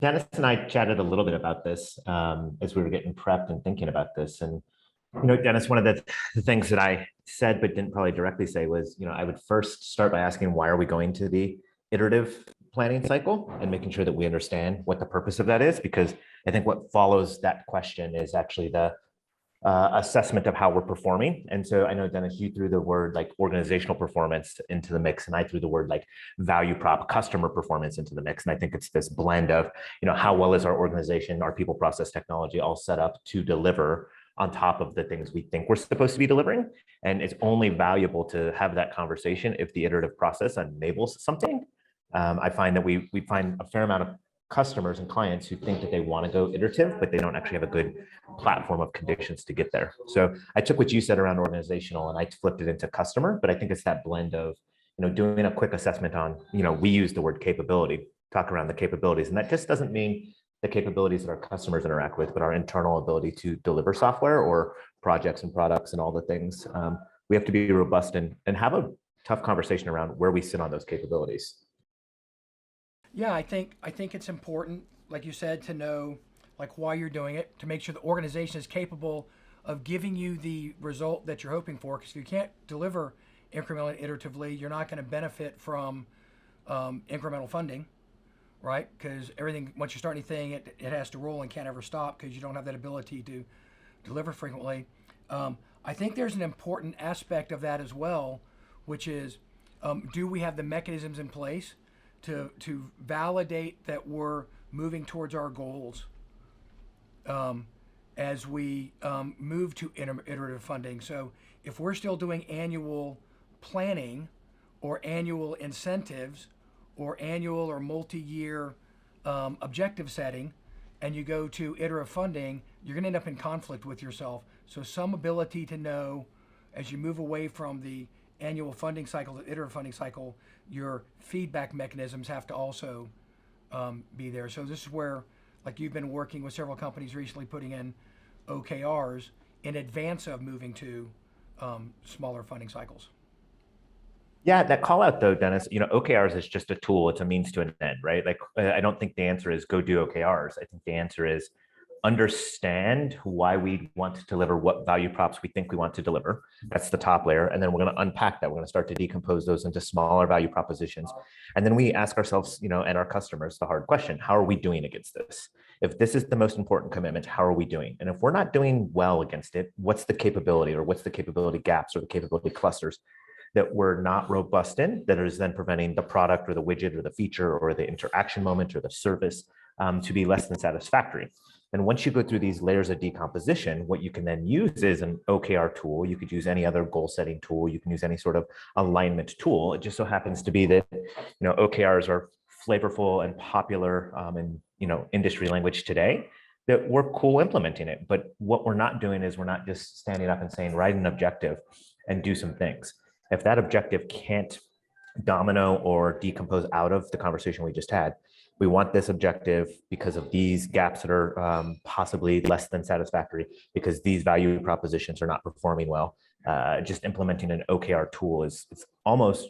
Dennis and I chatted a little bit about this as we were getting prepped and thinking about this. And, Dennis, one of the things that I said but didn't probably directly say was, I would first start by asking why are we going to the iterative planning cycle and making sure that we understand what the purpose of that is, because I think what follows that question is actually the assessment of how we're performing. And so I know, Dennis, you threw the word like organizational performance into the mix, and I threw the word like value prop customer performance into the mix. And I think it's this blend of, how well is our organization, our people, process, technology all set up to deliver on top of the things we think we're supposed to be delivering. And it's only valuable to have that conversation if the iterative process enables something. I find that we find a fair amount of customers and clients who think that they want to go iterative, but they don't actually have a good platform of conditions to get there. So I took what you said around organizational and I flipped it into customer, but I think it's that blend of, doing a quick assessment on, we use the word capability, talk around the capabilities. And that just doesn't mean the capabilities that our customers interact with, but our internal ability to deliver software or projects and products and all the things. We have to be robust and have a tough conversation around where we sit on those capabilities. Yeah, I think it's important, like you said, to know like why you're doing it, to make sure the organization is capable of giving you the result that you're hoping for. Because if you can't deliver incrementally and iteratively, you're not going to benefit from incremental funding, right? Because everything, once you start anything, it has to roll and can't ever stop because you don't have that ability to deliver frequently. I think there's an important aspect of that as well, which is, do we have the mechanisms in place to validate that we're moving towards our goals as we move to iterative funding? So if we're still doing annual planning or annual incentives or annual or multi-year objective setting, and you go to iterative funding, you're going to end up in conflict with yourself. So some ability to know as you move away from the annual funding cycle to iterative funding cycle, your feedback mechanisms have to also be there. So this is where, like you've been working with several companies recently, putting in OKRs in advance of moving to smaller funding cycles. Yeah, that call out though, Dennis, OKRs is just a tool. It's a means to an end, right? Like, I don't think the answer is go do OKRs. I think the answer is understand why we want to deliver what value props we think we want to deliver. That's the top layer. And then we're going to unpack that. We're going to start to decompose those into smaller value propositions. And then we ask ourselves, and our customers the hard question: how are we doing against this? If this is the most important commitment, how are we doing? And if we're not doing well against it, what's the capability, or what's the capability gaps or the capability clusters that we're not robust in, that is then preventing the product or the widget or the feature or the interaction moment or the service to be less than satisfactory? And once you go through these layers of decomposition, what you can then use is an OKR tool. You could use any other goal setting tool. You can use any sort of alignment tool. It just so happens to be that, OKRs are flavorful and popular in, industry language today, that we're cool implementing it. But what we're not doing is we're not just standing up and saying, write an objective and do some things. If that objective can't domino or decompose out of the conversation we just had, we want this objective because of these gaps that are possibly less than satisfactory, because these value propositions are not performing well. Just implementing an OKR tool is almost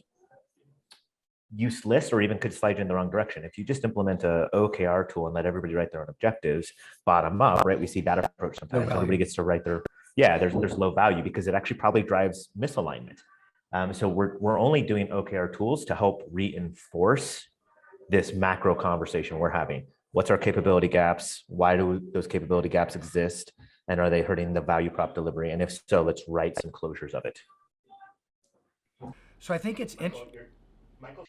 useless, or even could slide you in the wrong direction. If you just implement a OKR tool and let everybody write their own objectives bottom up, right? We see that approach sometimes. Everybody gets to write their, there's low value because it actually probably drives misalignment. So we're only doing OKR tools to help reinforce this macro conversation we're having. What's our capability gaps? Why do those capability gaps exist? And are they hurting the value prop delivery? And if so, let's write some closures of it. So I think it's interesting.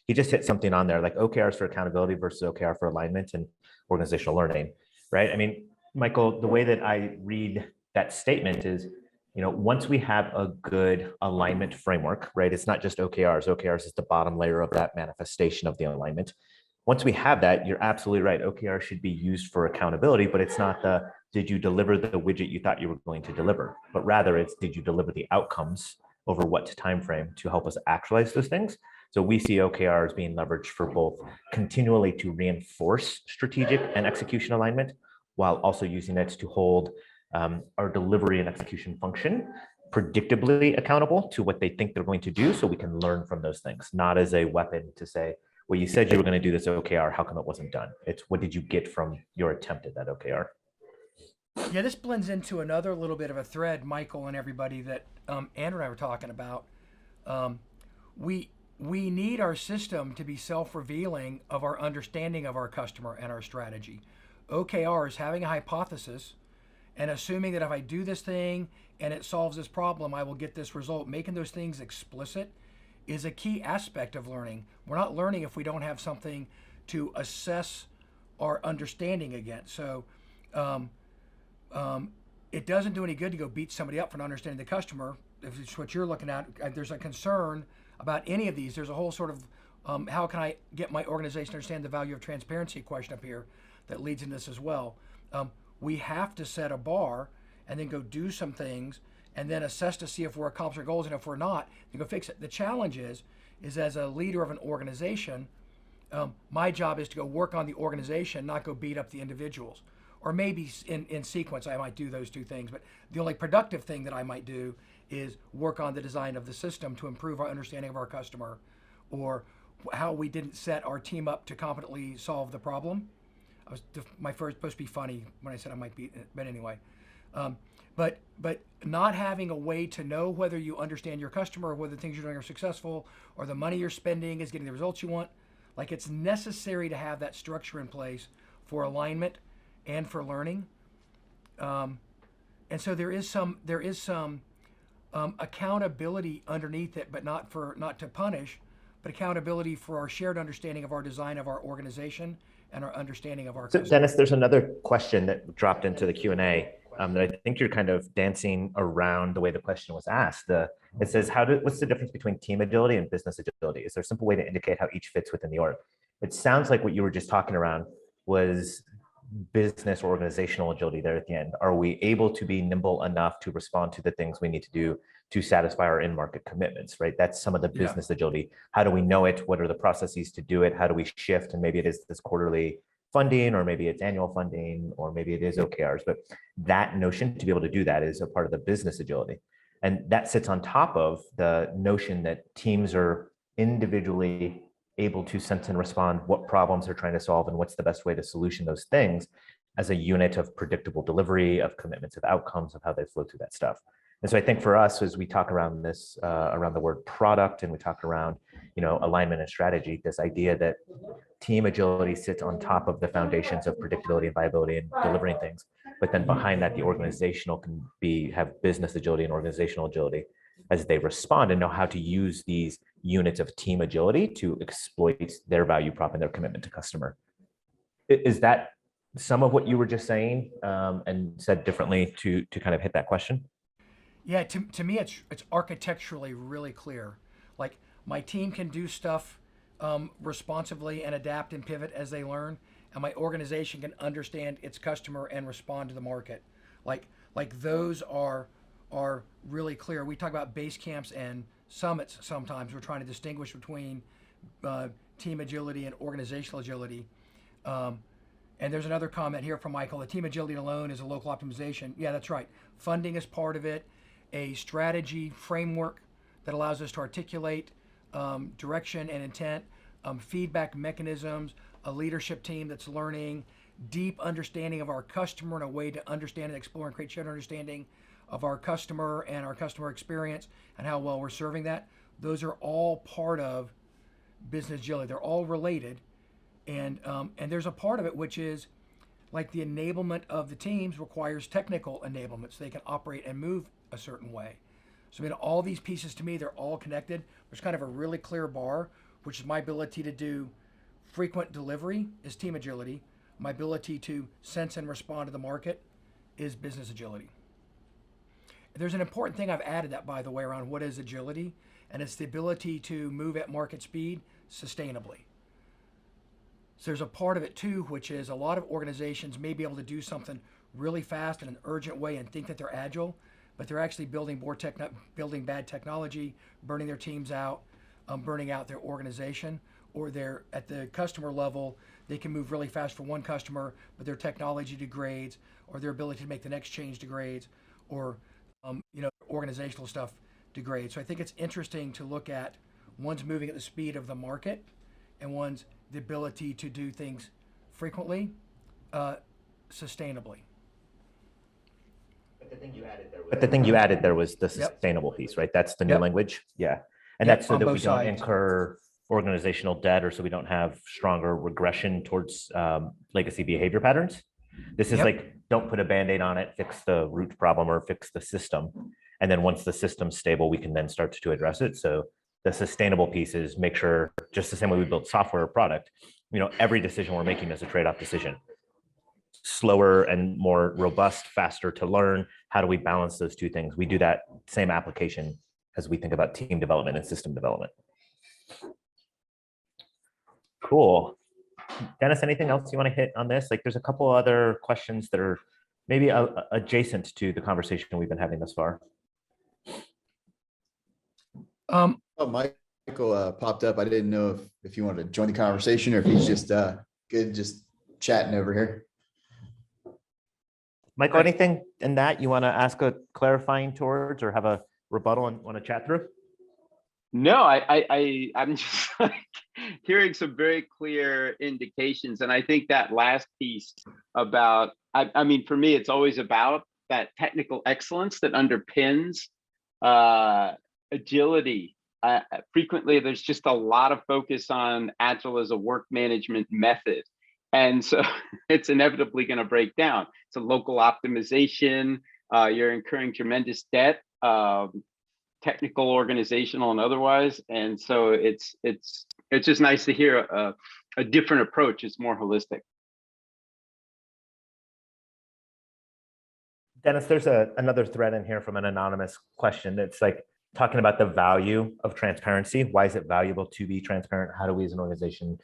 He just hit something on there, like OKRs for accountability versus OKR for alignment and organizational learning, right? I mean, Michael, the way that I read that statement is, once we have a good alignment framework, right? It's not just OKRs. OKRs is the bottom layer of that manifestation of the alignment. Once we have that, you're absolutely right. OKR should be used for accountability, but it's not did you deliver the widget you thought you were going to deliver, but rather it's, did you deliver the outcomes over what time frame to help us actualize those things? So we see OKRs being leveraged for both continually to reinforce strategic and execution alignment, while also using it to hold our delivery and execution function predictably accountable to what they think they're going to do, so we can learn from those things, not as a weapon to say, well, you said you were going to do this OKR. How come it wasn't done? It's what did you get from your attempt at that OKR? Yeah, this blends into another little bit of a thread, Michael and everybody, that Andrew and I were talking about. Um, we we need our system to be self-revealing of our understanding of our customer and our strategy. OKRs, having a hypothesis and assuming that if I do this thing and it solves this problem, I will get this result. Making those things explicit is a key aspect of learning. We're not learning if we don't have something to assess our understanding against. So um, it doesn't do any good to go beat somebody up for not understanding the customer. If it's what you're looking at, there's a concern about any of these. There's a whole sort of how can I get my organization to understand the value of transparency question up here that leads into this as well. We have to set a bar and then go do some things and then assess to see if we're accomplishing our goals, and if we're not, then go fix it. The challenge is as a leader of an organization, my job is to go work on the organization, not go beat up the individuals. Or maybe in sequence, I might do those two things. But the only productive thing that I might do is work on the design of the system to improve our understanding of our customer, or how we didn't set our team up to competently solve the problem. My first supposed to be funny when I said I might be, but anyway. But not having a way to know whether you understand your customer, or whether the things you're doing are successful, or the money you're spending is getting the results you want. Like, it's necessary to have that structure in place for alignment and for learning. And so there is some accountability underneath it, but not to punish, but accountability for our shared understanding of our design of our organization and our understanding of our So customer. Dennis, there's another question that dropped into the Q&A that I think you're kind of dancing around the way the question was asked. It says, what's the difference between team agility and business agility? Is there a simple way to indicate how each fits within the org? It sounds like what you were just talking around was business or organizational agility there at the end. Are we able to be nimble enough to respond to the things we need to do to satisfy our in-market commitments, right? That's some of the business agility. How do we know it? What are the processes to do it? How do we shift? And maybe it is this quarterly funding, or maybe it's annual funding, or maybe it is OKRs. But that notion to be able to do that is a part of the business agility. And that sits on top of the notion that teams are individually able to sense and respond what problems they're trying to solve and what's the best way to solution those things as a unit of predictable delivery, of commitments, of outcomes, of how they flow through that stuff. And so I think for us, as we talk around this, around the word product, and we talk around, alignment and strategy, this idea that team agility sits on top of the foundations of predictability and viability and delivering things. But then behind that, the organizational can have business agility and organizational agility as they respond and know how to use these units of team agility to exploit their value prop and their commitment to customer. Is that some of what you were just saying, and said differently to kind of hit that question? Yeah, to me, it's architecturally really clear. Like, my team can do stuff responsively and adapt and pivot as they learn, and my organization can understand its customer and respond to the market. Like those are really clear. We talk about base camps and summits sometimes. We're trying to distinguish between team agility and organizational agility. And there's another comment here from Michael. The team agility alone is a local optimization. Yeah, that's right. Funding is part of it. A strategy framework that allows us to articulate direction and intent, feedback mechanisms, a leadership team that's learning, deep understanding of our customer in a way to understand and explore and create shared understanding of our customer and our customer experience and how well we're serving that. Those are all part of business agility. They're all related. And there's a part of it which is like the enablement of the teams requires technical enablement so they can operate and move a certain way. So all these pieces, to me, they're all connected. There's kind of a really clear bar, which is my ability to do frequent delivery is team agility. My ability to sense and respond to the market is business agility. There's an important thing I've added that, by the way, around what is agility, and it's the ability to move at market speed sustainably. So there's a part of it too, which is a lot of organizations may be able to do something really fast in an urgent way and think that they're agile, but they're actually building bad technology, burning their teams out, burning out their organization, or they're at the customer level, they can move really fast for one customer, but their technology degrades, or their ability to make the next change degrades, or organizational stuff degrades. So I think it's interesting to look at one's moving at the speed of the market and one's the ability to do things frequently, sustainably. But the thing you added there was the Yep. sustainable piece, right? That's the new Yep. language. Yeah. And Yep, that's so on that we both don't sides. incur organizational debt, or so we don't have stronger regression towards legacy behavior patterns. This is Yep. like, don't put a Band-Aid on it, fix the root problem or fix the system. And then once the system's stable, we can then start to address it. So the sustainable piece is make sure, just the same way we build software or product, every decision we're making is a trade-off decision. Slower and more robust, faster to learn. How do we balance those two things? We do that same application as we think about team development and system development. Cool. Dennis, anything else you want to hit on this? Like, there's a couple other questions that are maybe adjacent to the conversation we've been having thus far. Oh, Michael popped up. I didn't know if you wanted to join the conversation or if he's just good, just chatting over here. Michael, anything in that you want to ask a clarifying towards or have a rebuttal and want to chat through? No, I'm just like hearing some very clear indications. And I think that last piece about, I mean, for me, it's always about that technical excellence that underpins agility. Frequently, there's just a lot of focus on Agile as a work management method. And so it's inevitably going to break down. It's a local optimization. You're incurring tremendous debt. Technical, organizational, and otherwise, and so it's just nice to hear a different approach. It's more holistic. Dennis, there's another thread in here from an anonymous question that's like talking about the value of transparency. Why is it valuable to be transparent? How do we as an organization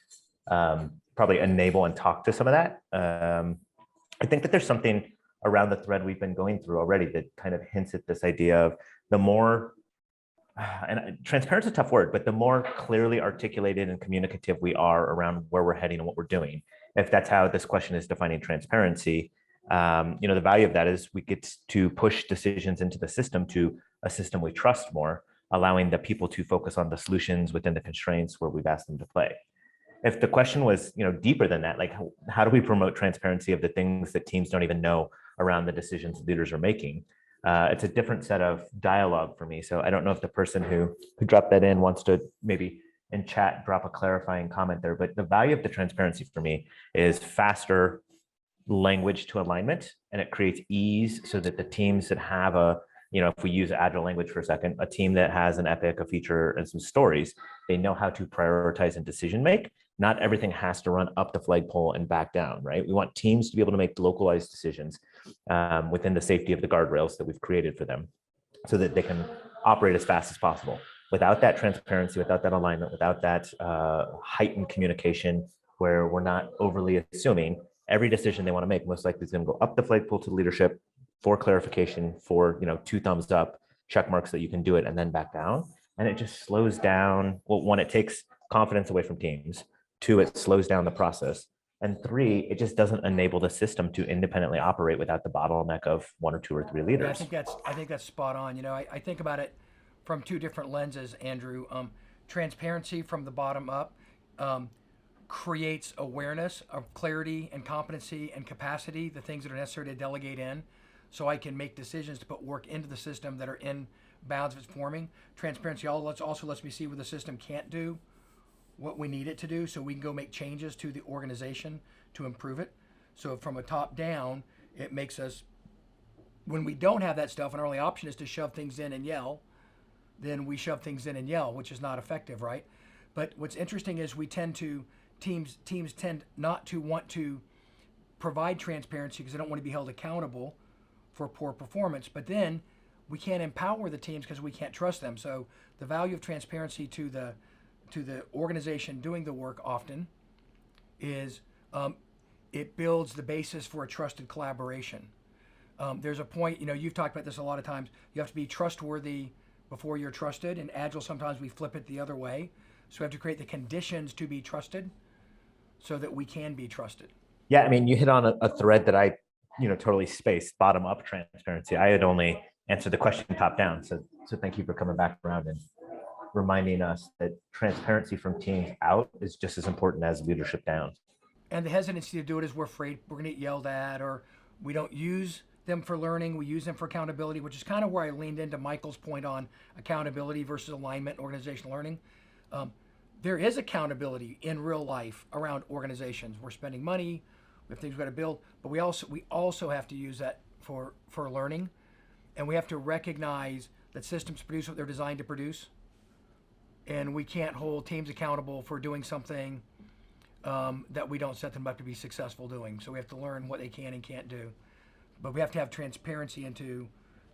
probably enable and talk to some of that? I think that there's something around the thread we've been going through already that kind of hints at this idea of the more, and transparent is a tough word, but the more clearly articulated and communicative we are around where we're heading and what we're doing, if that's how this question is defining transparency, the value of that is we get to push decisions into the system to a system we trust more, allowing the people to focus on the solutions within the constraints where we've asked them to play. If the question was, deeper than that, like how do we promote transparency of the things that teams don't even know around the decisions leaders are making? It's a different set of dialogue for me. So I don't know if the person who dropped that in wants to maybe in chat drop a clarifying comment there, but the value of the transparency for me is faster language to alignment, and it creates ease so that the teams that have if we use Agile language for a second, a team that has an epic, a feature, and some stories, they know how to prioritize and decision make. Not everything has to run up the flagpole and back down, right? We want teams to be able to make localized decisions within the safety of the guardrails that we've created for them so that they can operate as fast as possible. Without that transparency, without that alignment, without that heightened communication where we're not overly assuming, every decision they want to make most likely is going to go up the flagpole to leadership for clarification, for 2 thumbs up, check marks that you can do it, and then back down. And it just slows down. Well, 1, it takes confidence away from teams. 2, it slows down the process. And 3, it just doesn't enable the system to independently operate without the bottleneck of 1 or 2 or 3 leaders. Yeah, I think that's spot on. I think about it from 2 different lenses, Andrew. Transparency from the bottom up creates awareness of clarity and competency and capacity, the things that are necessary to delegate in, so I can make decisions to put work into the system that are in bounds of its forming. Transparency also lets me see what the system can't do, what we need it to do, so we can go make changes to the organization to improve it. So from a top down, it makes us, when we don't have that stuff and our only option is to shove things in and yell, then we shove things in and yell, which is not effective, right? But what's interesting is teams tend not to want to provide transparency because they don't want to be held accountable for poor performance. But then we can't empower the teams because we can't trust them. So the value of transparency to the organization doing the work often is it builds the basis for a trusted collaboration. There's a point, you've talked about this a lot of times, you have to be trustworthy before you're trusted. In Agile, sometimes we flip it the other way. So we have to create the conditions to be trusted so that we can be trusted. Yeah, I mean, you hit on a thread that I, totally spaced, bottom up transparency. I had only answered the question top down. So thank you for coming back around and, reminding us that transparency from teams out is just as important as leadership down. And the hesitancy to do it is we're afraid we're going to get yelled at, or we don't use them for learning. We use them for accountability, which is kind of where I leaned into Michael's point on accountability versus alignment, organizational learning. There is accountability in real life around organizations. We're spending money, we have things we got to build, but we also have to use that for learning, and we have to recognize that systems produce what they're designed to produce, and we can't hold teams accountable for doing something that we don't set them up to be successful doing. So we have to learn what they can and can't do, but we have to have transparency into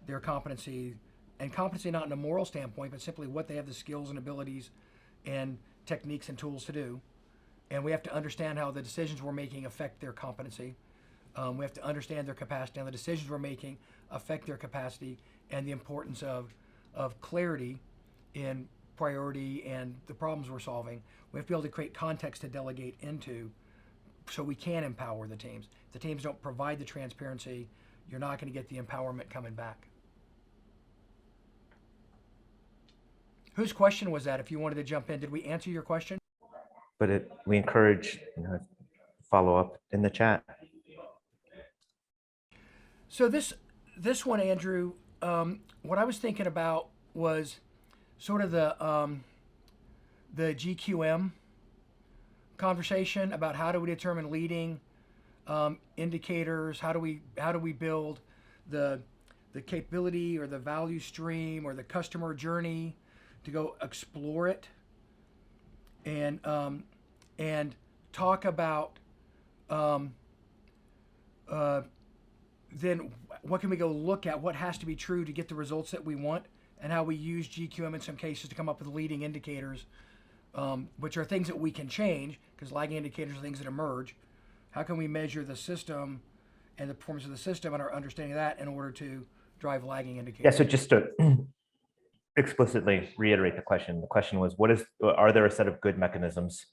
their competency, and competency not in a moral standpoint, but simply what they have the skills and abilities and techniques and tools to do. And we have to understand how the decisions we're making affect their competency. We have to understand their capacity, and the decisions we're making affect their capacity, and the importance of clarity in priority and the problems we're solving. We have to be able to create context to delegate into so we can empower the teams. If the teams don't provide the transparency, you're not going to get the empowerment coming back. Whose question was that? If you wanted to jump in, did we answer your question? But we encourage follow up in the chat. So this one, Andrew, what I was thinking about was sort of the GQM conversation about how do we determine leading indicators, how do we build the capability or the value stream or the customer journey to go explore it, and talk about then what can we go look at, what has to be true to get the results that we want, and how we use GQM in some cases to come up with leading indicators, which are things that we can change, because lagging indicators are things that emerge. How can we measure the system and the performance of the system and our understanding of that in order to drive lagging indicators? Yeah, so just to explicitly reiterate the question was, are there a set of good mechanisms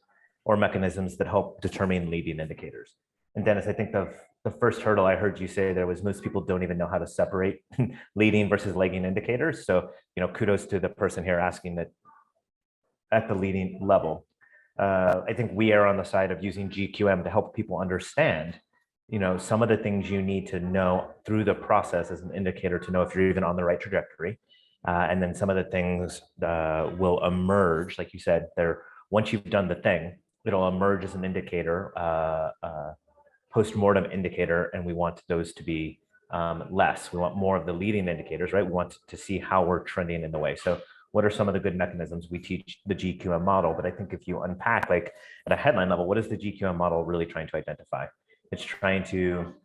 or mechanisms that help determine leading indicators? And Dennis, I think the first hurdle I heard you say there was most people don't even know how to separate leading versus lagging indicators. So, kudos to the person here asking that at the leading level. I think we are on the side of using GQM to help people understand, some of the things you need to know through the process as an indicator to know if you're even on the right trajectory. And then some of the things will emerge, like you said, once you've done the thing, it'll emerge as an indicator, post-mortem indicator, and we want those to be less. We want more of the leading indicators, right? We want to see how we're trending in the way. So what are some of the good mechanisms? We teach the GQM model, but I think if you unpack, like at a headline level, what is the GQM model really trying to identify? It's trying to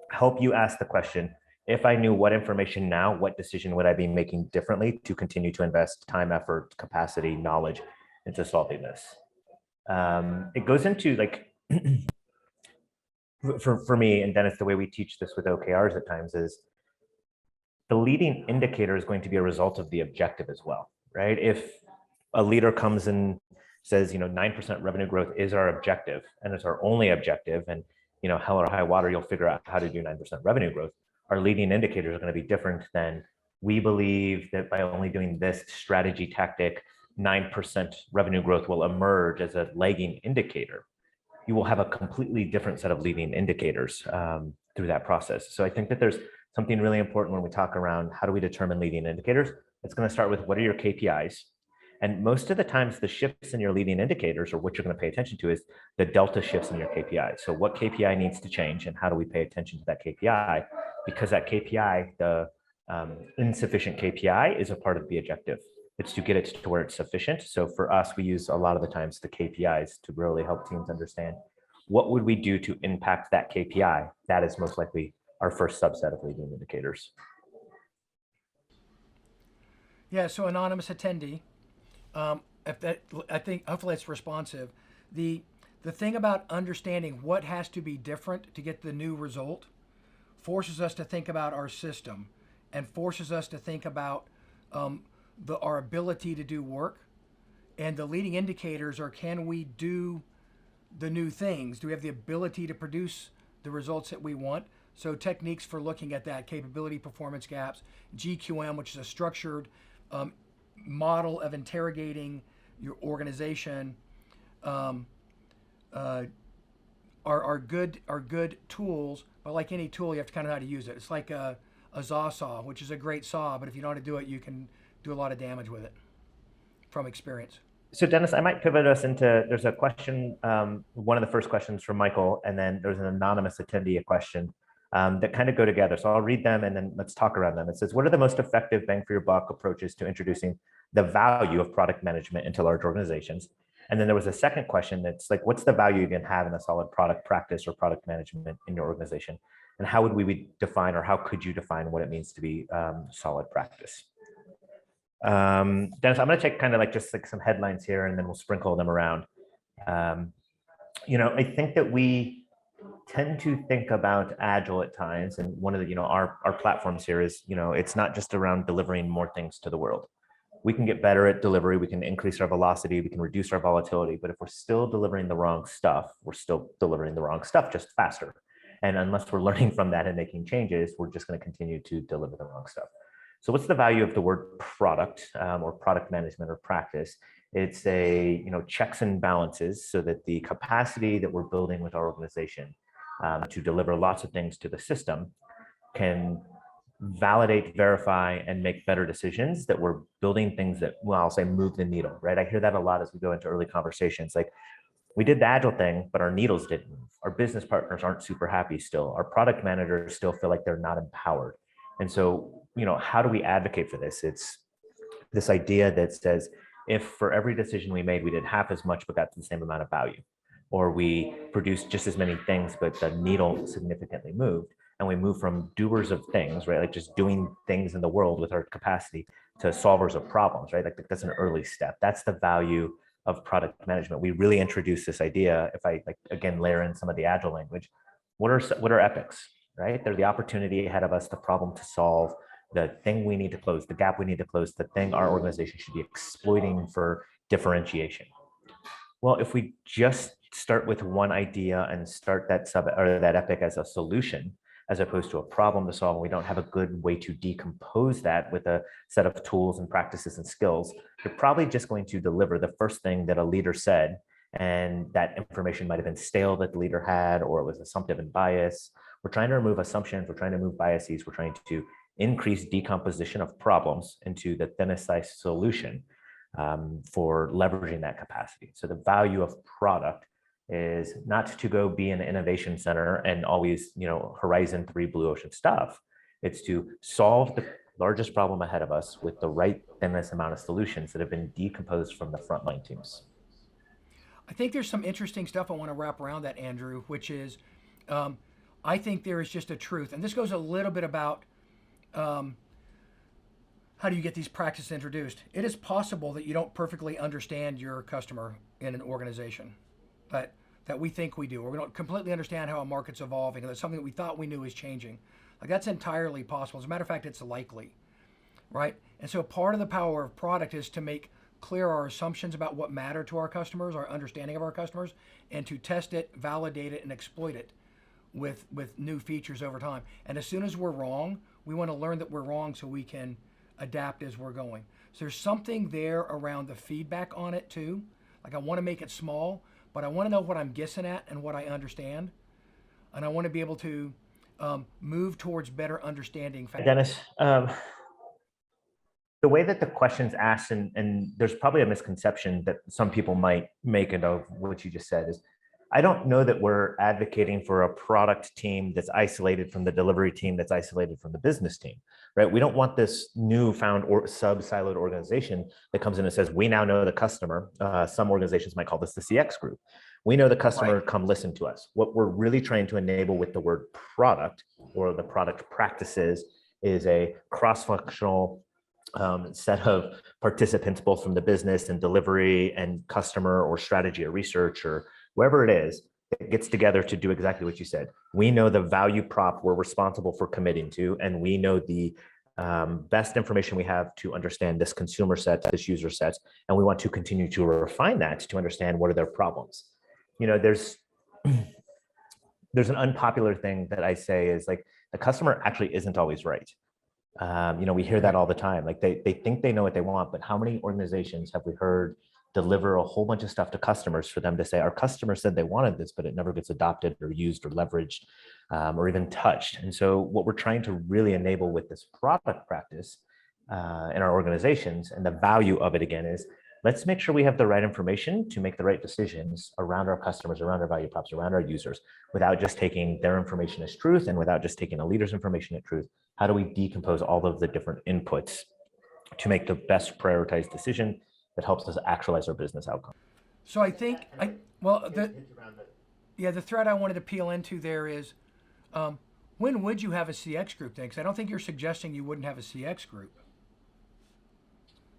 help you ask the question, if I knew what information now, what decision would I be making differently to continue to invest time, effort, capacity, knowledge into solving this? It goes into like, for me and Dennis, the way we teach this with OKRs at times is the leading indicator is going to be a result of the objective as well, right? If a leader comes and says, 9% revenue growth is our objective and it's our only objective, and hell or high water, you'll figure out how to do 9% revenue growth. Our leading indicators are going to be different than we believe that by only doing this strategy tactic, 9% revenue growth will emerge as a lagging indicator. You will have a completely different set of leading indicators through that process. So I think that there's something really important when we talk around how do we determine leading indicators. It's going to start with what are your KPIs? And most of the times the shifts in your leading indicators, or what you're going to pay attention to, is the delta shifts in your KPI. So what KPI needs to change and how do we pay attention to that KPI? Because that KPI, the insufficient KPI, is a part of the objective. It's to get it to where it's sufficient. So for us, we use a lot of the times the KPIs to really help teams understand what would we do to impact that KPI. That is most likely our first subset of leading indicators. Yeah, so anonymous attendee, I think hopefully it's responsive. The thing about understanding what has to be different to get the new result forces us to think about our system and forces us to think about our ability to do work. And the leading indicators are, can we do the new things? Do we have the ability to produce the results that we want? So techniques for looking at that: capability, performance gaps, GQM, which is a structured model of interrogating your organization um, are good tools, but like any tool, you have to kind of know how to use it. It's like a saw, which is a great saw, but if you know how to do it, you can do a lot of damage with it from experience. So Dennis, I might pivot us into, there's a question, one of the first questions from Michael, and then there's an anonymous attendee, a question that kind of go together. So I'll read them and then let's talk around them. It says, what are the most effective bang for your buck approaches to introducing the value of product management into large organizations? And then there was a second question that's like, what's the value you can have in a solid product practice or product management in your organization? And how would we define, or how could you define what it means to be solid practice? Dennis, I'm going to take kind of like just like some headlines here and then we'll sprinkle them around. I think that we tend to think about Agile at times. And one of the, our platforms here is, it's not just around delivering more things to the world. We can get better at delivery. We can increase our velocity. We can reduce our volatility. But if we're still delivering the wrong stuff, we're still delivering the wrong stuff, just faster. And unless we're learning from that and making changes, we're just going to continue to deliver the wrong stuff. So what's the value of the word product or product management or practice? It's a checks and balances so that the capacity that we're building with our organization to deliver lots of things to the system can validate, verify, and make better decisions, that we're building things that, well, I'll say move the needle, right? I hear that a lot as we go into early conversations. Like, we did the Agile thing, but our needles didn't move. Our business partners aren't super happy still. Our product managers still feel like they're not empowered. And so, how do we advocate for this? It's this idea that says, if for every decision we made, we did half as much, but got the same amount of value, or we produced just as many things, but the needle significantly moved, and we move from doers of things, right? Like just doing things in the world with our capacity, to solvers of problems, right? Like that's an early step. That's the value of product management. We really introduce this idea. If I again layer in some of the Agile language, what are epics, right? They're the opportunity ahead of us, the problem to solve, the thing we need to close, the gap we need to close, the thing our organization should be exploiting for differentiation. Well, if we just start with one idea and start that that epic as a solution, as opposed to a problem to solve, and we don't have a good way to decompose that with a set of tools and practices and skills, you're probably just going to deliver the first thing that a leader said, and that information might have been stale that the leader had, or it was assumptive and bias. We're trying to remove assumptions, we're trying to remove biases, we're trying to increase decomposition of problems into the thinnest size solution for leveraging that capacity. So the value of product is not to go be an innovation center and always, Horizon 3 blue ocean stuff. It's to solve the largest problem ahead of us with the right thinnest amount of solutions that have been decomposed from the frontline teams. I think there's some interesting stuff I want to wrap around that, Andrew, which is I think there is just a truth. And this goes a little bit about how do you get these practices introduced? It is possible that you don't perfectly understand your customer in an organization, but that we think we do, or we don't completely understand how a market's evolving, or that something that we thought we knew is changing. Like, that's entirely possible. As a matter of fact, it's likely, right? And so part of the power of product is to make clear our assumptions about what matter to our customers, our understanding of our customers, and to test it, validate it, and exploit it with new features over time. And as soon as we're wrong, we want to learn that we're wrong so we can adapt as we're going. So there's something there around the feedback on it too. Like, I want to make it small, but I want to know what I'm guessing at and what I understand. And I want to be able to move towards better understanding. Dennis, the way that the question's asked, and there's probably a misconception that some people might make of what you just said, is I don't know that we're advocating for a product team that's isolated from the delivery team, that's isolated from the business team, right? We don't want this newfound or sub-siloed organization that comes in and says, we now know the customer. Some organizations might call this the CX group. We know the customer, right. Come listen to us. What we're really trying to enable with the word product, or the product practices, is a cross-functional set of participants, both from the business and delivery and customer or strategy or research or wherever it is, it gets together to do exactly what you said. We know the value prop we're responsible for committing to, and we know the best information we have to understand this consumer set, this user set, and we want to continue to refine that to understand what are their problems. There's an unpopular thing that I say is, like, the customer actually isn't always right. We hear that all the time. Like they think they know what they want, but how many organizations have we heard deliver a whole bunch of stuff to customers for them to say, our customer said they wanted this, but it never gets adopted or used or leveraged or even touched. And so what we're trying to really enable with this product practice in our organizations, and the value of it again, is let's make sure we have the right information to make the right decisions around our customers, around our value props, around our users, without just taking their information as truth and without just taking a leader's information as truth. How do we decompose all of the different inputs to make the best prioritized decision that helps us actualize our business outcome? So I think the thread I wanted to peel into there is, when would you have a CX group then? Because I don't think you're suggesting you wouldn't have a CX group.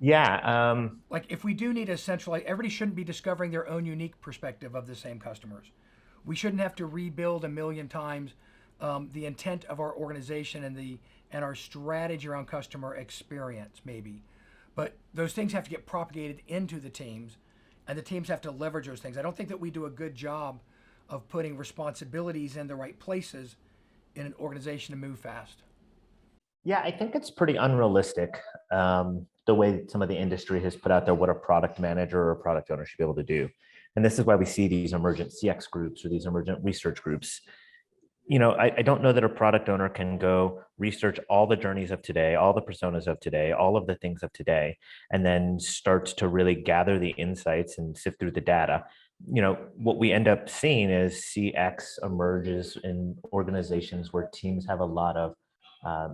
Yeah. Like if we do need a centralized, everybody shouldn't be discovering their own unique perspective of the same customers. We shouldn't have to rebuild a million times the intent of our organization and our strategy around customer experience, maybe. But those things have to get propagated into the teams, and the teams have to leverage those things. I don't think that we do a good job of putting responsibilities in the right places in an organization to move fast. Yeah, I think it's pretty unrealistic the way some of the industry has put out there what a product manager or a product owner should be able to do. And this is why we see these emergent CX groups or these emergent research groups. I don't know that a product owner can go research all the journeys of today, all the personas of today, all of the things of today, and then start to really gather the insights and sift through the data. What we end up seeing is CX emerges in organizations where teams have a lot of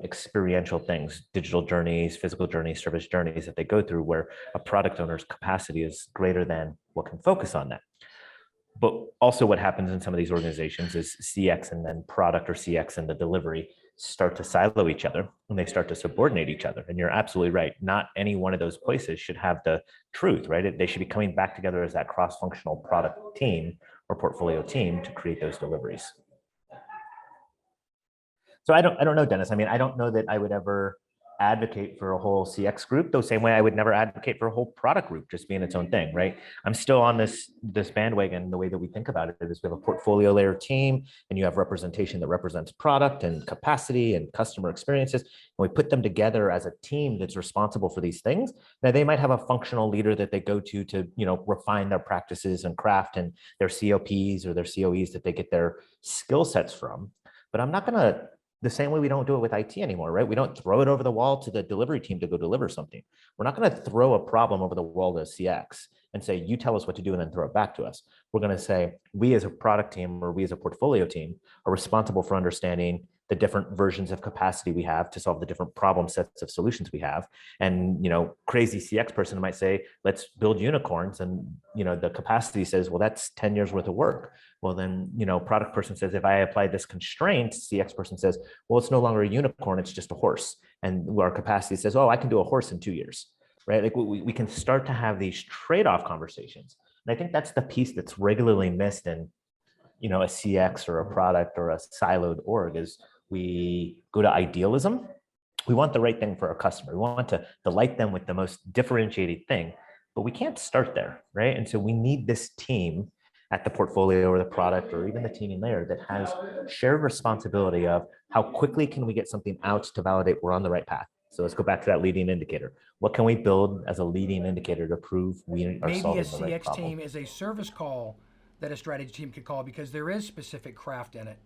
experiential things, digital journeys, physical journeys, service journeys that they go through, where a product owner's capacity is greater than what can focus on that. But also what happens in some of these organizations is CX and then product, or CX and the delivery, start to silo each other and they start to subordinate each other. And you're absolutely right. Not any one of those places should have the truth, right? They should be coming back together as that cross-functional product team or portfolio team to create those deliveries. So I don't know, Dennis. I mean, I don't know that I would ever advocate for a whole CX group the same way I would never advocate for a whole product group just being its own thing, right? I'm still on this bandwagon. The way that we think about it is we have a portfolio layer team, and you have representation that represents product and capacity and customer experiences, and we put them together as a team that's responsible for these things. Now they might have a functional leader that they go to refine their practices and craft and their COPs or their COEs that they get their skill sets from. But I'm not going to, the same way we don't do it with IT anymore, right? We don't throw it over the wall to the delivery team to go deliver something. We're not going to throw a problem over the wall to CX and say, you tell us what to do and then throw it back to us. We're going to say, we as a product team or we as a portfolio team are responsible for understanding the different versions of capacity we have to solve the different problem sets of solutions we have. And, crazy CX person might say, let's build unicorns. And, the capacity says, well, that's 10 years worth of work. Well, then, product person says, if I apply this constraint, CX person says, well, it's no longer a unicorn, it's just a horse. And our capacity says, oh, I can do a horse in 2 years, right? Like we can start to have these trade-off conversations. And I think that's the piece that's regularly missed in, a CX or a product or a siloed org is we go to idealism. We want the right thing for our customer. We want to delight them with the most differentiated thing, but we can't start there, right? And so we need this team at the portfolio or the product or even the teaming layer that has shared responsibility of how quickly can we get something out to validate we're on the right path. So let's go back to that leading indicator. What can we build as a leading indicator to prove we are solving the right problem? Maybe a CX team is a service call that a strategy team could call because there is specific craft in it.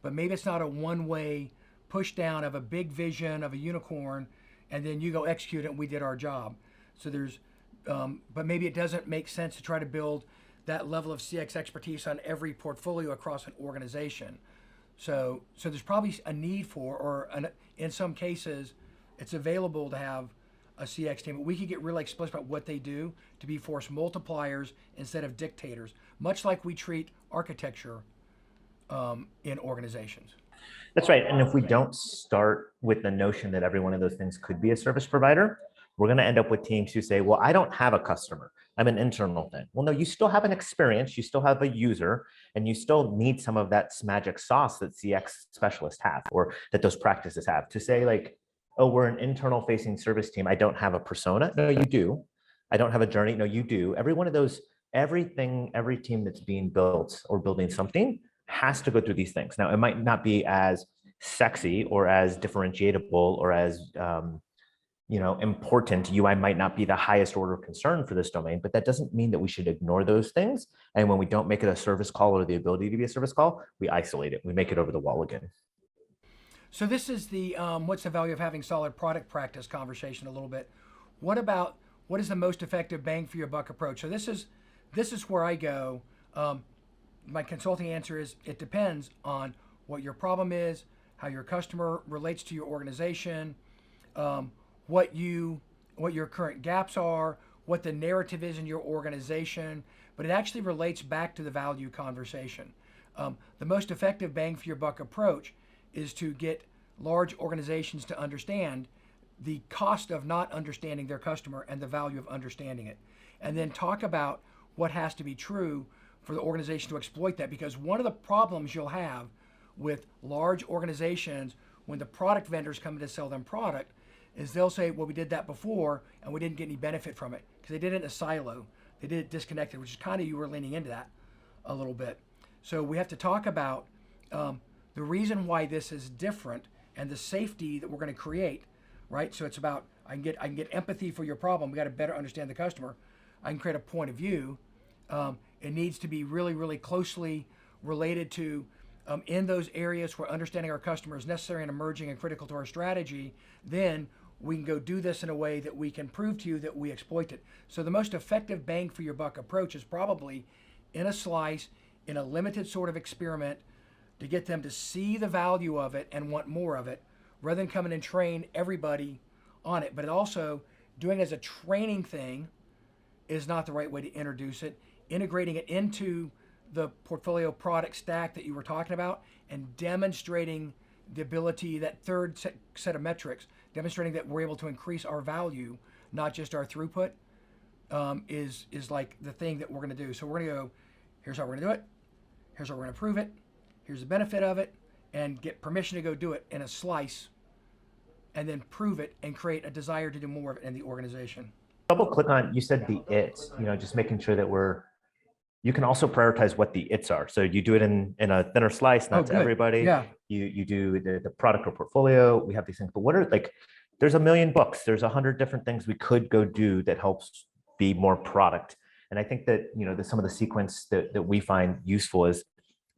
But maybe it's not a one-way push down of a big vision of a unicorn, and then you go execute it and we did our job. So but maybe it doesn't make sense to try to build that level of CX expertise on every portfolio across an organization. So there's probably a need for, in some cases, it's available to have a CX team, but we could get really explicit about what they do to be force multipliers instead of dictators, much like we treat architecture in organizations. That's right. And if we don't start with the notion that every one of those things could be a service provider, we're going to end up with teams who say, well, I don't have a customer. I'm an internal thing. Well, no, you still have an experience. You still have a user, and you still need some of that magic sauce that CX specialists have, or that those practices have, to say like, oh, we're an internal facing service team. I don't have a persona. No, you do. I don't have a journey. No, you do. Every one of those, every team that's being built or building something has to go through these things. Now, it might not be as sexy or as differentiatable or as important. UI might not be the highest order concern for this domain, but that doesn't mean that we should ignore those things. And when we don't make it a service call or the ability to be a service call, we isolate it. We make it over the wall again. So this is the what's the value of having solid product practice conversation a little bit. What about what is the most effective bang for your buck approach? So this is where I go. My consulting answer is it depends on what your problem is, how your customer relates to your organization, what your current gaps are, what the narrative is in your organization, but it actually relates back to the value conversation. The most effective bang for your buck approach is to get large organizations to understand the cost of not understanding their customer and the value of understanding it. And then talk about what has to be true for the organization to exploit that. Because one of the problems you'll have with large organizations when the product vendors come in to sell them product is they'll say, well, we did that before and we didn't get any benefit from it because they did it in a silo. They did it disconnected, which is kind of, you were leaning into that a little bit. So we have to talk about the reason why this is different and the safety that we're going to create, right? So it's about, I can get empathy for your problem. We got to better understand the customer. I can create a point of view. It needs to be really, really closely related to in those areas where understanding our customer is necessary and emerging and critical to our strategy. Then we can go do this in a way that we can prove to you that we exploit it. So the most effective bang for your buck approach is probably in a slice, in a limited sort of experiment, to get them to see the value of it and want more of it, rather than come in and train everybody on it. But it also, doing it as a training thing is not the right way to introduce it. Integrating it into the portfolio product stack that you were talking about and demonstrating the ability, that third set of metrics, demonstrating that we're able to increase our value, not just our throughput, is like the thing that we're going to do. So we're going to go, here's how we're going to do it. Here's how we're going to prove it. Here's the benefit of it, and get permission to go do it in a slice, and then prove it and create a desire to do more of it in the organization. Double click on, you said the it's, just making sure that you can also prioritize what the it's are. So you do it in a thinner slice, not to everybody. Yeah. You do the product or portfolio. We have these things, but what are there's a million books. There's 100 different things we could go do that helps be more product. And I think that, some of the sequence that we find useful is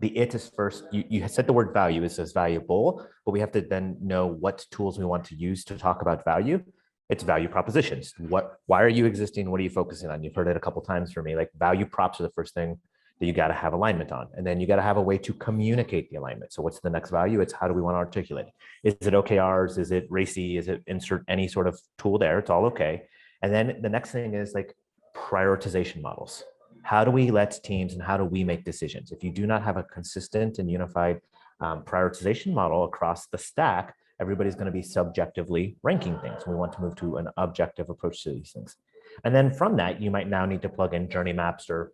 the it is first. You said the word value. It says valuable, but we have to then know what tools we want to use to talk about value. It's value propositions. Why are you existing? What are you focusing on? You've heard it a couple of times from me. Like, value props are the first thing that you got to have alignment on. And then you got to have a way to communicate the alignment. So what's the next value? It's how do we want to articulate it? Is it OKRs? Is it RACI? Is it insert any sort of tool there? It's all okay. And then the next thing is like prioritization models. How do we let teams and how do we make decisions? If you do not have a consistent and unified prioritization model across the stack, everybody's going to be subjectively ranking things. We want to move to an objective approach to these things. And then from that, you might now need to plug in journey maps or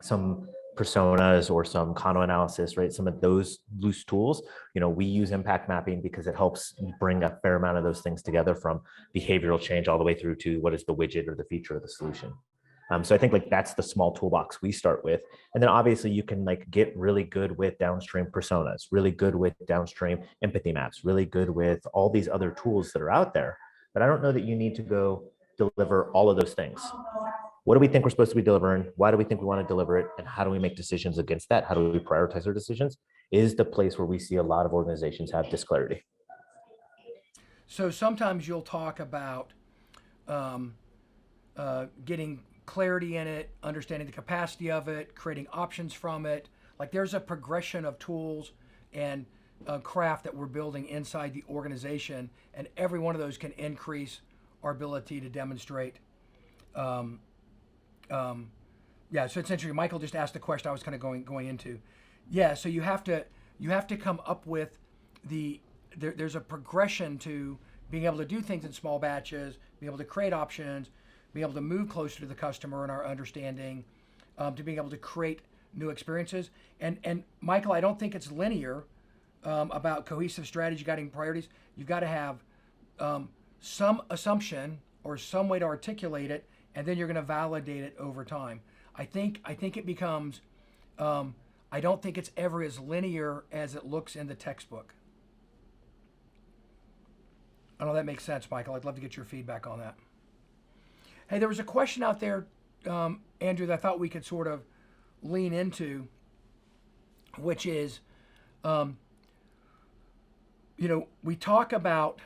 some personas or some Kano analysis, right? Some of those loose tools. We use impact mapping because it helps bring a fair amount of those things together, from behavioral change all the way through to what is the widget or the feature of the solution. So I think that's the small toolbox we start with. And then obviously you can get really good with downstream personas, really good with downstream empathy maps, really good with all these other tools that are out there. But I don't know that you need to go deliver all of those things. What do we think we're supposed to be delivering? Why do we think we want to deliver it? And how do we make decisions against that? How do we prioritize our decisions? Is the place where we see a lot of organizations have disclarity. So sometimes you'll talk about getting clarity in it, understanding the capacity of it, creating options from it. Like, there's a progression of tools and craft that we're building inside the organization, and every one of those can increase our ability to demonstrate. So it's interesting. Michael just asked the question I was kind of going into. Yeah, so you have to come up with there's a progression to being able to do things in small batches, being able to create options, being able to move closer to the customer and our understanding, to being able to create new experiences. And Michael, I don't think it's linear about cohesive strategy guiding priorities. You've got to have some assumption or some way to articulate it, and then you're going to validate it over time. I think it becomes, I don't think it's ever as linear as it looks in the textbook. I know that makes sense, Michael. I'd love to get your feedback on that. Hey, there was a question out there, Andrew, that I thought we could sort of lean into, which is, we talk about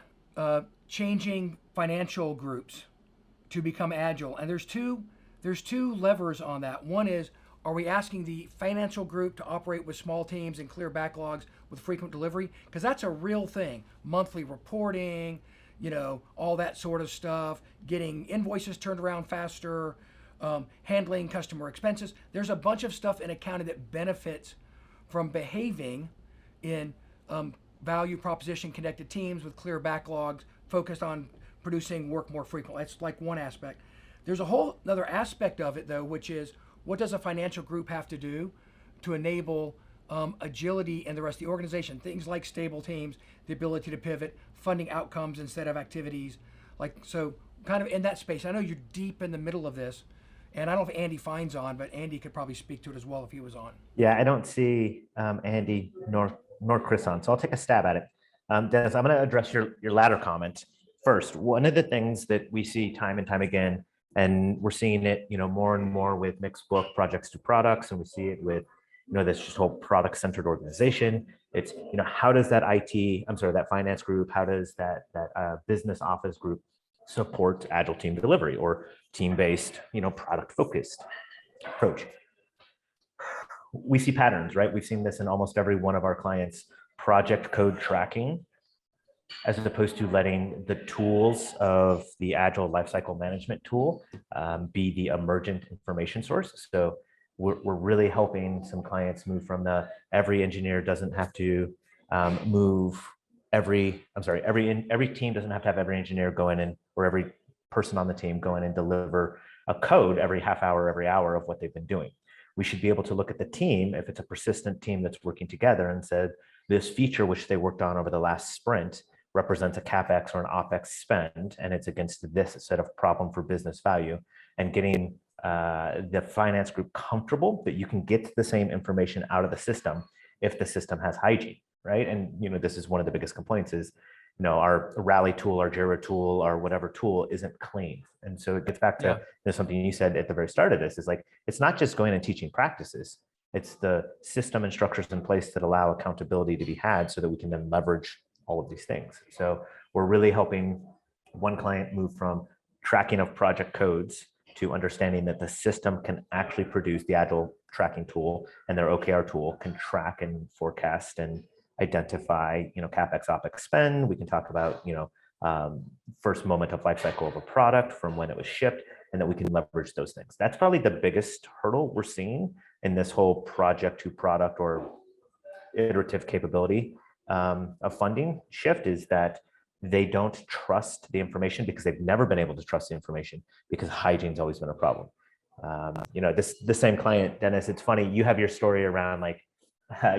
changing financial groups to become agile, and there's two levers on that. One is, are we asking the financial group to operate with small teams and clear backlogs with frequent delivery? Because that's a real thing. Monthly reporting, all that sort of stuff, getting invoices turned around faster, handling customer expenses. There's a bunch of stuff in accounting that benefits from behaving in value proposition connected teams with clear backlogs focused on producing work more frequently. That's like one aspect. There's a whole other aspect of it, though, which is, what does a financial group have to do to enable agility in the rest of the organization? Things like stable teams, the ability to pivot, funding outcomes instead of activities. So kind of in that space. I know you're deep in the middle of this, and I don't know if Andy Fine's on, but Andy could probably speak to it as well if he was on. Yeah, I don't see Andy nor Chris on, so I'll take a stab at it. Dennis, I'm going to address your latter comment first. One of the things that we see time and time again, and we're seeing it, more and more with mixed book projects to products, and we see it with, this just whole product-centered organization. It's, how does that that finance group, how does that business office group support agile team delivery or team-based, product-focused approach? We see patterns, right? We've seen this in almost every one of our clients' project code tracking, as opposed to letting the tools of the Agile lifecycle management tool be the emergent information source. So we're really helping some clients move from every engineer doesn't have to every team doesn't have to have every engineer go in or every person on the team go in and deliver a code every half hour, every hour of what they've been doing. We should be able to look at the team, if it's a persistent team that's working together, and said, this feature which they worked on over the last sprint represents a CapEx or an OpEx spend, and it's against this set of problem for business value, and getting the finance group comfortable that you can get the same information out of the system if the system has hygiene, right? And this is one of the biggest complaints is, our Rally tool, our Jira tool, our whatever tool isn't clean. And so it gets back to something you said at the very start of this, is like, it's not just going and teaching practices. It's the system and structures in place that allow accountability to be had so that we can then leverage all of these things. So we're really helping one client move from tracking of project codes to understanding that the system can actually produce the Agile tracking tool, and their OKR tool can track and forecast and identify, CapEx, OpEx spend. We can talk about, first moment of life cycle of a product from when it was shipped, and that we can leverage those things. That's probably the biggest hurdle we're seeing in this whole project to product or iterative capability of funding shift, is that they don't trust the information because they've never been able to trust the information because hygiene's always been a problem. The same client, Dennis, it's funny, you have your story around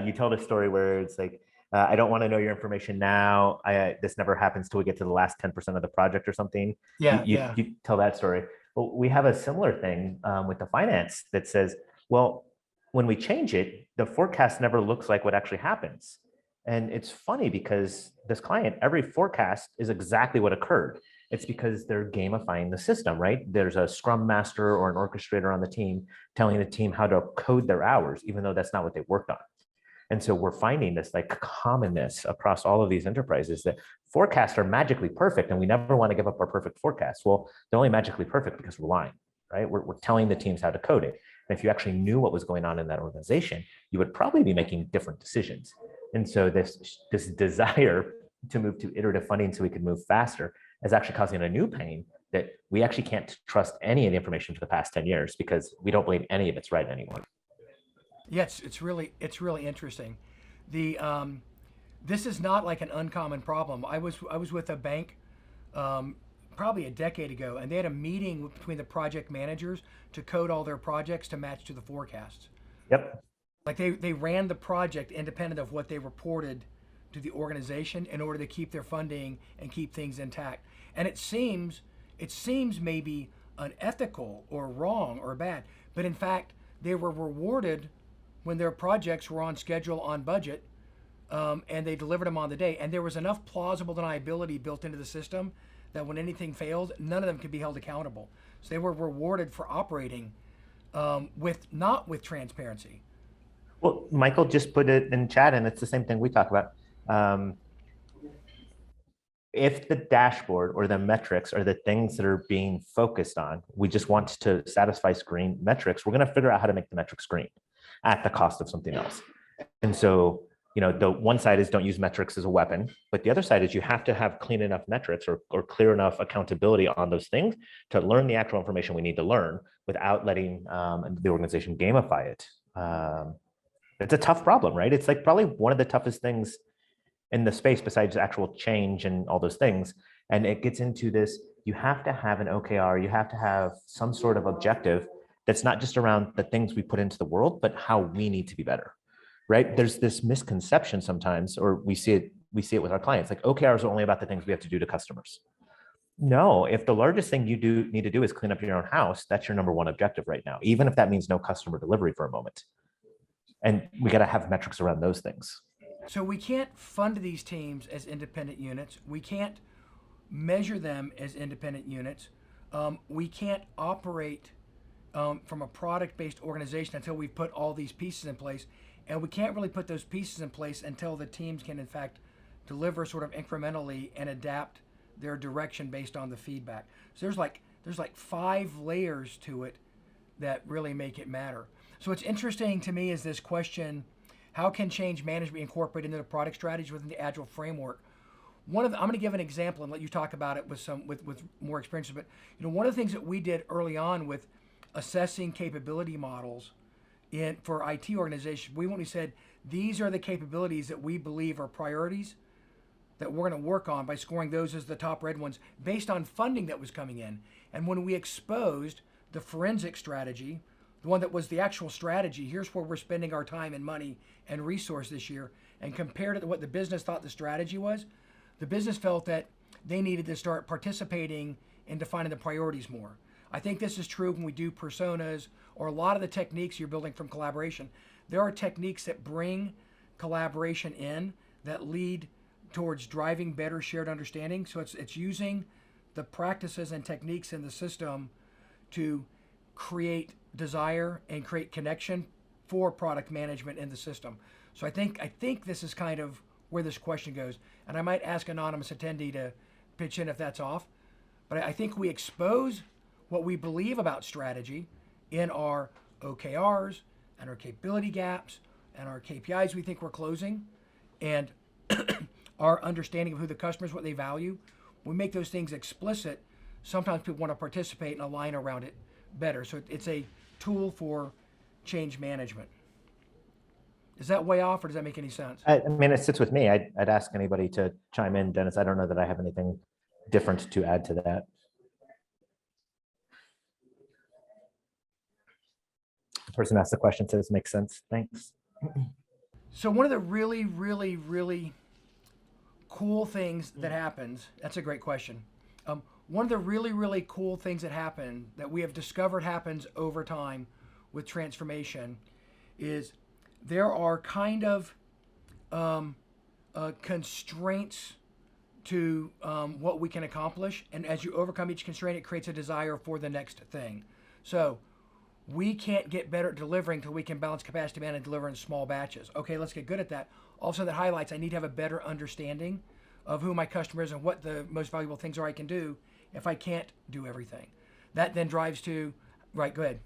you told a story where it's like, I don't want to know your information now. This never happens till we get to the last 10% of the project or something. You tell that story. Well, we have a similar thing with the finance that says, well, when we change it, the forecast never looks like what actually happens. And it's funny because this client, every forecast is exactly what occurred. It's because they're gamifying the system, right? There's a scrum master or an orchestrator on the team telling the team how to code their hours, even though that's not what they worked on. And so we're finding this commonness across all of these enterprises that forecasts are magically perfect, and we never want to give up our perfect forecasts. Well, they're only magically perfect because we're lying, right? We're telling the teams how to code it. And if you actually knew what was going on in that organization, you would probably be making different decisions. And so this desire to move to iterative funding so we could move faster is actually causing a new pain that we actually can't trust any of the information for the past 10 years because we don't believe any of it's right anymore. Yes, it's really interesting. This is not like an uncommon problem. I was with a bank probably a decade ago, and they had a meeting between the project managers to code all their projects to match to the forecasts. Yep. Like they ran the project independent of what they reported to the organization in order to keep their funding and keep things intact. And it seems maybe unethical or wrong or bad, but in fact, they were rewarded when their projects were on schedule, on budget, and they delivered them on the day. And there was enough plausible deniability built into the system that when anything failed, none of them could be held accountable. So they were rewarded for operating not with transparency. Well, Michael just put it in chat, and it's the same thing we talk about. If the dashboard or the metrics are the things that are being focused on, we just want to satisfy screen metrics, we're going to figure out how to make the metrics green at the cost of something else. And so, the one side is don't use metrics as a weapon, but the other side is you have to have clean enough metrics or clear enough accountability on those things to learn the actual information we need to learn without letting the organization gamify it. It's a tough problem, right? It's like probably one of the toughest things in the space besides actual change and all those things. And it gets into this, you have to have an OKR, you have to have some sort of objective that's not just around the things we put into the world, but how we need to be better, right? There's this misconception sometimes, or we see it with our clients, like OKRs are only about the things we have to do to customers. No, if the largest thing you need to do is clean up your own house, that's your number one objective right now, even if that means no customer delivery for a moment. And we got to have metrics around those things. So we can't fund these teams as independent units. We can't measure them as independent units. We can't operate from a product-based organization until we've put all these pieces in place. And we can't really put those pieces in place until the teams can, in fact, deliver sort of incrementally and adapt their direction based on the feedback. So there's like 5 layers to it that really make it matter. So what's interesting to me is this question: how can change management be incorporated into the product strategy within the Agile framework? I'm going to give an example and let you talk about it with more experience. But one of the things that we did early on with assessing capability models for IT organizations, we said these are the capabilities that we believe are priorities that we're going to work on by scoring those as the top red ones based on funding that was coming in. And when we exposed the forensic strategy, the one that was the actual strategy, here's where we're spending our time and money and resource this year, and compared it to what the business thought the strategy was, the business felt that they needed to start participating in defining the priorities more. I think this is true when we do personas or a lot of the techniques you're building from collaboration. There are techniques that bring collaboration in that lead towards driving better shared understanding. So it's using the practices and techniques in the system to create desire and create connection for product management in the system. So I think this is kind of where this question goes. And I might ask anonymous attendee to pitch in if that's off. But I think we expose what we believe about strategy in our OKRs and our capability gaps and our KPIs we think we're closing, and our understanding of who the customer is, what they value. We make those things explicit. Sometimes people want to participate and align around it better. So it's a tool for change management. Is that way off, or does that make any sense? I mean, it sits with me. I'd ask anybody to chime in, Dennis. I don't know that I have anything different to add to that. The person asked the question says makes sense. Thanks. So one of the really, really, really cool things that happens, that's a great question. One of the really, really cool things that happen, that we have discovered happens over time with transformation, is there are kind of constraints to what we can accomplish. And as you overcome each constraint, it creates a desire for the next thing. So we can't get better at delivering until we can balance capacity demand and deliver in small batches. Okay, let's get good at that. Also, that highlights I need to have a better understanding of who my customer is and what the most valuable things are I can do if I can't do everything. That then drives to, right, go ahead.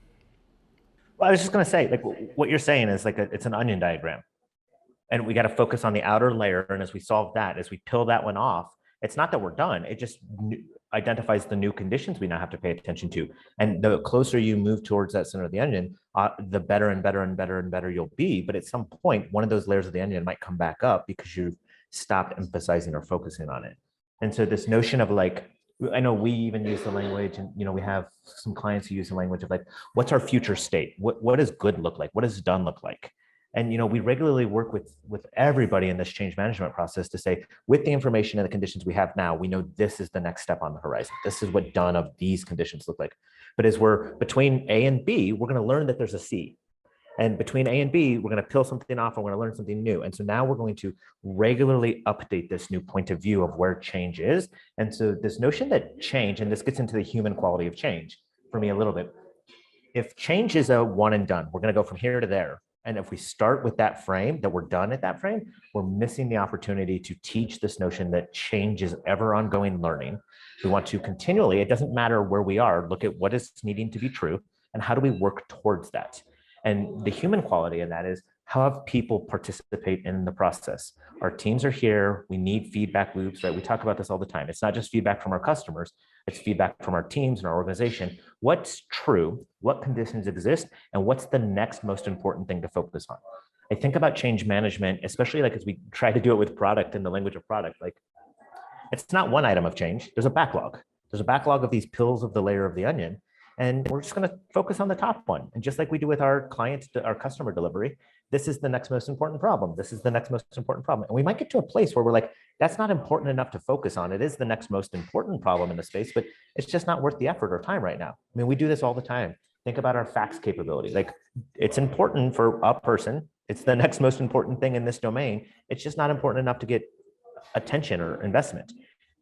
Well, I was just going to say, like, what you're saying is like it's an onion diagram, and we got to focus on the outer layer. And as we solve that, as we peel that one off, it's not that we're done. It just identifies the new conditions we now have to pay attention to. And the closer you move towards that center of the onion, the better and better and better and better you'll be. But at some point, one of those layers of the onion might come back up because you've stopped emphasizing or focusing on it. And so this notion of like, I know we even use the language, and we have some clients who use the language of like, what's our future state? What does good look like? What does done look like? And we regularly work with everybody in this change management process to say, with the information and the conditions we have now, we know this is the next step on the horizon. This is what done of these conditions look like. But as we're between A and B, we're going to learn that there's a C. And between A and B, we're going to peel something off and we're going to learn something new. And so now we're going to regularly update this new point of view of where change is. And so this notion that change, and this gets into the human quality of change for me a little bit. If change is a one and done, we're going to go from here to there. And if we start with that frame, that we're done at that frame, we're missing the opportunity to teach this notion that change is ever ongoing learning. We want to continually, it doesn't matter where we are, look at what is needing to be true and how do we work towards that. And the human quality of that is how have people participate in the process? Our teams are here. We need feedback loops, right? We talk about this all the time. It's not just feedback from our customers, it's feedback from our teams and our organization. What's true? What conditions exist? And what's the next most important thing to focus on? I think about change management, especially like as we try to do it with product in the language of product, like it's not one item of change. There's a backlog. There's a backlog of these pills of the layer of the onion. And we're just going to focus on the top one. And just like we do with our clients, our customer delivery, this is the next most important problem. This is the next most important problem. And we might get to a place where we're like, that's not important enough to focus on. It is the next most important problem in the space, but it's just not worth the effort or time right now. I mean, we do this all the time. Think about our fax capability. Like it's important for a person. It's the next most important thing in this domain. It's just not important enough to get attention or investment.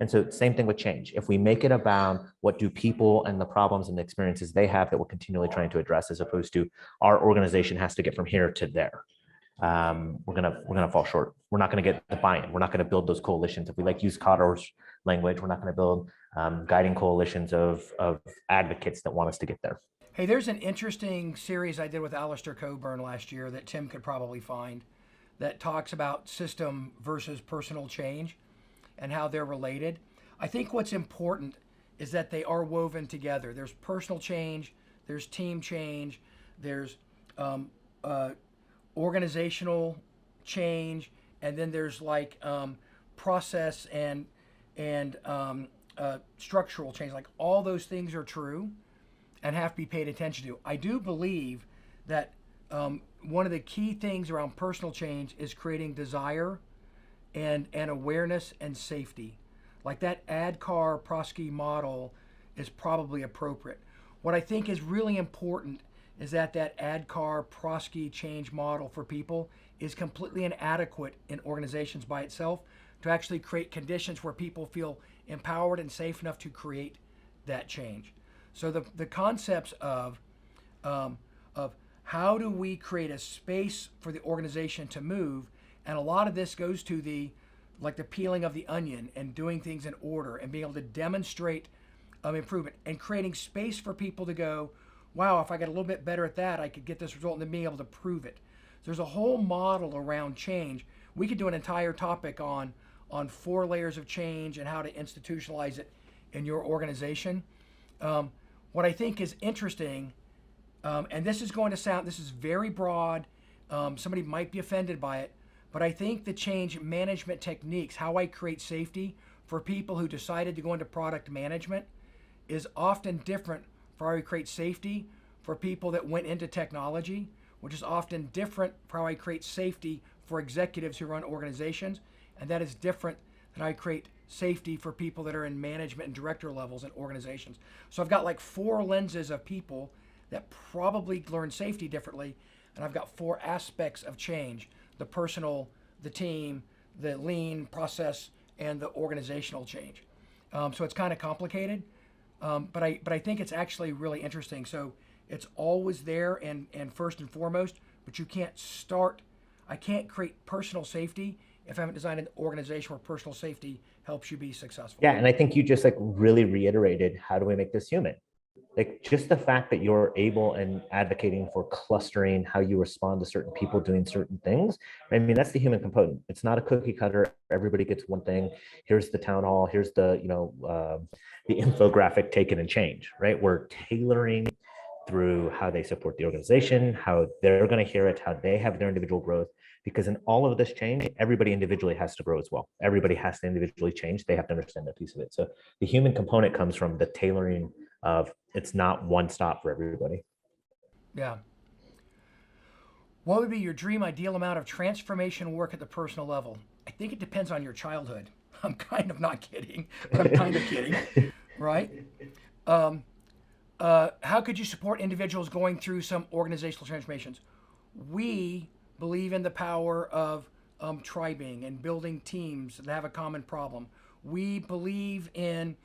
And so same thing with change. If we make it about what do people and the problems and the experiences they have that we're continually trying to address, as opposed to our organization has to get from here to there, we're gonna fall short. We're not gonna get the buy-in. We're not gonna build those coalitions. If we like use Cotter's language, we're not gonna build guiding coalitions of advocates that want us to get there. Hey, there's an interesting series I did with Alistair Coburn last year that Tim could probably find that talks about system versus personal change and how they're related. I think what's important is that they are woven together. There's personal change, there's team change, there's organizational change, and then there's like process and structural change. Like all those things are true and have to be paid attention to. I do believe that one of the key things around personal change is creating desire and awareness and safety. Like that ADKAR Prosky model is probably appropriate. What I think is really important is that ADKAR Prosky change model for people is completely inadequate in organizations by itself to actually create conditions where people feel empowered and safe enough to create that change. So the concepts of how do we create a space for the organization to move, and a lot of this goes to the peeling of the onion and doing things in order and being able to demonstrate improvement and creating space for people to go, wow, if I get a little bit better at that, I could get this result, and then being able to prove it. There's a whole model around change. We could do an entire topic on 4 layers of change and how to institutionalize it in your organization. What I think is interesting, and this is very broad, somebody might be offended by it, but I think the change management techniques, how I create safety for people who decided to go into product management, is often different for how I create safety for people that went into technology, which is often different for how I create safety for executives who run organizations, and that is different than how I create safety for people that are in management and director levels in organizations. So I've got like 4 lenses of people that probably learn safety differently, and I've got 4 aspects of change: the personal, the team, the lean process, and the organizational change. So it's kind of complicated, but I think it's actually really interesting. So it's always there and first and foremost, but I can't create personal safety if I haven't designed an organization where personal safety helps you be successful. Yeah, and I think you just like really reiterated, how do we make this human? Like just the fact that you're able and advocating for clustering how you respond to certain people doing certain things. I mean, that's the human component. It's not a cookie cutter. Everybody gets one thing. Here's the town hall. Here's the, the infographic, take it and change, right? We're tailoring through how they support the organization, how they're going to hear it, how they have their individual growth. Because in all of this change, everybody individually has to grow as well. Everybody has to individually change. They have to understand that piece of it. So the human component comes from the tailoring of, it's not one stop for everybody. Yeah. What would be your dream ideal amount of transformation work at the personal level? I think it depends on your childhood. I'm kind of not kidding, but I'm kind of kidding, right? How could you support individuals going through some organizational transformations? We believe in the power of tribing and building teams that have a common problem. We believe in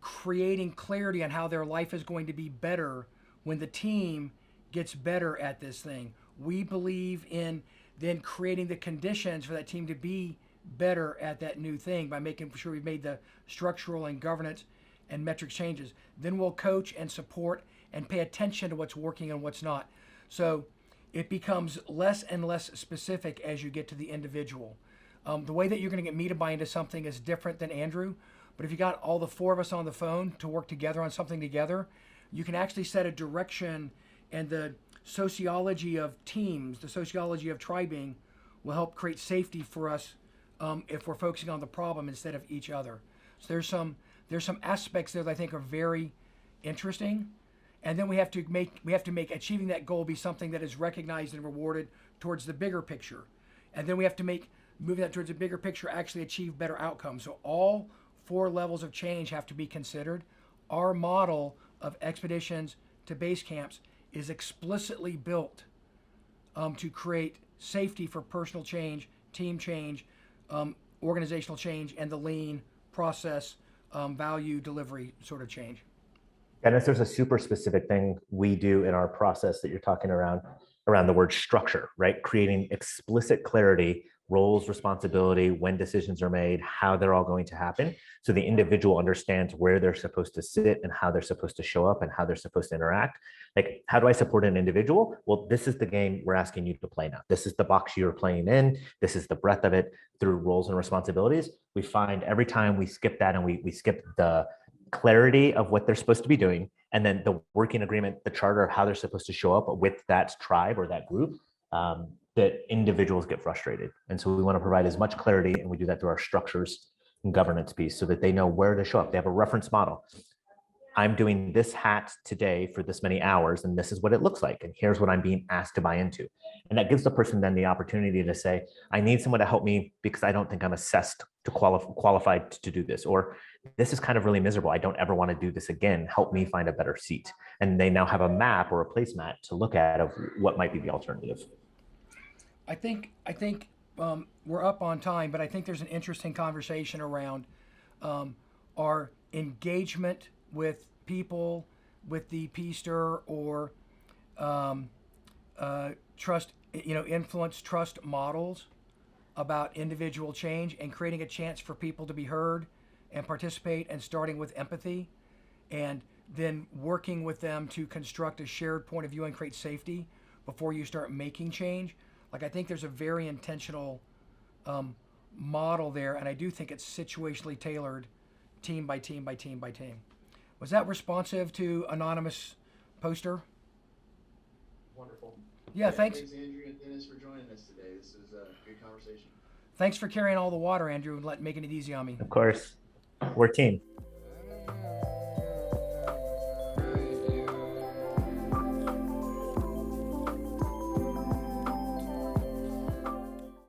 creating clarity on how their life is going to be better when the team gets better at this thing. We believe in then creating the conditions for that team to be better at that new thing by making sure we've made the structural and governance and metrics changes. Then we'll coach and support and pay attention to what's working and what's not. So it becomes less and less specific as you get to the individual. The way that you're going to get me to buy into something is different than Andrew, but if you got all the four of us on the phone to work together on something together, you can actually set a direction, and the sociology of teams, the sociology of tribing will help create safety for us if we're focusing on the problem instead of each other. So there's some aspects there that I think are very interesting. And then we have to make achieving that goal be something that is recognized and rewarded towards the bigger picture. And then we have to make moving that towards the bigger picture actually achieve better outcomes. So all four levels of change have to be considered. Our model of expeditions to base camps is explicitly built to create safety for personal change, team change, organizational change, and the lean process value delivery sort of change. Dennis, there's a super specific thing we do in our process that you're talking around the word structure, right? Creating explicit clarity, roles, responsibility, when decisions are made, how they're all going to happen. So the individual understands where they're supposed to sit and how they're supposed to show up and how they're supposed to interact. Like, how do I support an individual? Well, this is the game we're asking you to play now. This is the box you're playing in. This is the breadth of it through roles and responsibilities. We find every time we skip that and we skip the clarity of what they're supposed to be doing, and then the working agreement, the charter of how they're supposed to show up with that tribe or that group, that individuals get frustrated. And so we want to provide as much clarity, and we do that through our structures and governance piece so that they know where to show up. They have a reference model. I'm doing this hat today for this many hours, and this is what it looks like. And here's what I'm being asked to buy into. And that gives the person then the opportunity to say, I need someone to help me because I don't think I'm assessed to qualified to do this. Or this is kind of really miserable. I don't ever want to do this again. Help me find a better seat. And they now have a map or a placemat to look at of what might be the alternative. I think we're up on time, but I think there's an interesting conversation around our engagement with people, with the P-STR or trust, influence trust models about individual change and creating a chance for people to be heard and participate, and starting with empathy and then working with them to construct a shared point of view and create safety before you start making change. Like, I think there's a very intentional model there, and I do think it's situationally tailored team by team by team by team. Was that responsive to anonymous poster? Wonderful. Yeah, thanks. Thanks, Andrew and Dennis, for joining us today. This is a good conversation. Thanks for carrying all the water, Andrew, and making it easy on me. Of course, we're a team.